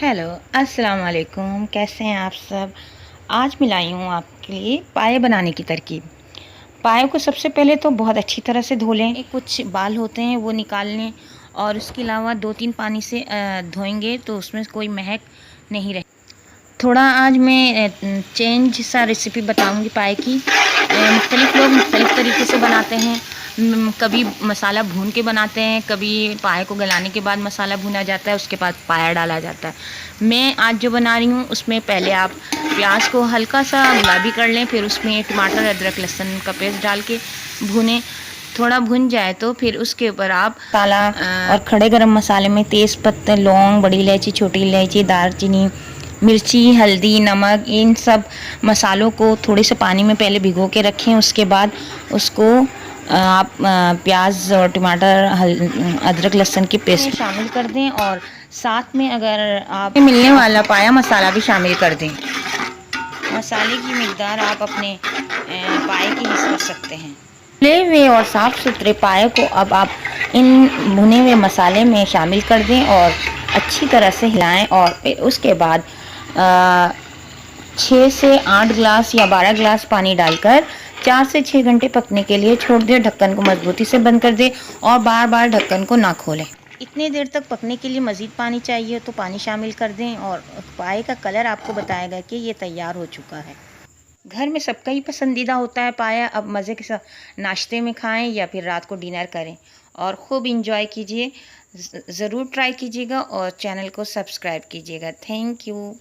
Hello, अस्सलाम वालेकुम। कैसे हैं आप सब? आज मैं लाई हूँ आपके लिए पाए बनाने की तरकीब। पाए को सबसे पहले तो बहुत अच्छी तरह से धो लें। कुछ बाल होते हैं वो निकाल लें और उसके अलावा 2-3 पानी से धोएंगे तो उसमें कोई महक नहीं रहे। थोड़ा आज मैं चेंज सा रेसिपी बताऊंगी पाए की। मुख्तलिफ़ लोग मुख्तलिफ़ तरीके से बनाते हैं। कभी मसाला भून के बनाते हैं, कभी पाए को गलाने के बाद मसाला भुना जाता है, उसके बाद पाया डाला जाता है। मैं आज जो बना रही हूँ उसमें पहले आप प्याज को हल्का सा गुलाबी कर लें, फिर उसमें टमाटर, अदरक, लहसुन का पेस्ट डाल के भुनें। थोड़ा भुन जाए तो फिर उसके ऊपर आप मसाला और खड़े गरम मसाले में तेज़ पत्ते, लौंग, बड़ी इलायची, छोटी इलायची, दालचीनी, मिर्ची, हल्दी, नमक, इन सब मसालों को थोड़े से पानी में पहले भिगो के रखें। उसके बाद उसको आप प्याज और टमाटर, अदरक, लहसुन की पेस्ट शामिल कर दें और साथ में अगर आप मिलने वाला पाया मसाला भी शामिल कर दें। मसाले की मिकदार आप अपने पाए की हिस्सा कर सकते हैं। भुने हुए और साफ़ सुथरे पाए को अब आप इन भुने हुए मसाले में शामिल कर दें और अच्छी तरह से हिलाएं और फिर उसके बाद 6 से 8 ग्लास या 12 ग्लास पानी डालकर 4 से 6 घंटे पकने के लिए छोड़ दें। ढक्कन को मजबूती से बंद कर दें और बार बार ढक्कन को ना खोलें। इतने देर तक पकने के लिए मज़ीद पानी चाहिए तो पानी शामिल कर दें और पाए का कलर आपको बताएगा कि ये तैयार हो चुका है। घर में सबका ही पसंदीदा होता है पाया। अब मज़े के साथ नाश्ते में खाएं या फिर रात को डिनर करें और ख़ूब इंजॉय कीजिए। ज़रूर ट्राई कीजिएगा और चैनल को सब्सक्राइब कीजिएगा। Thank you.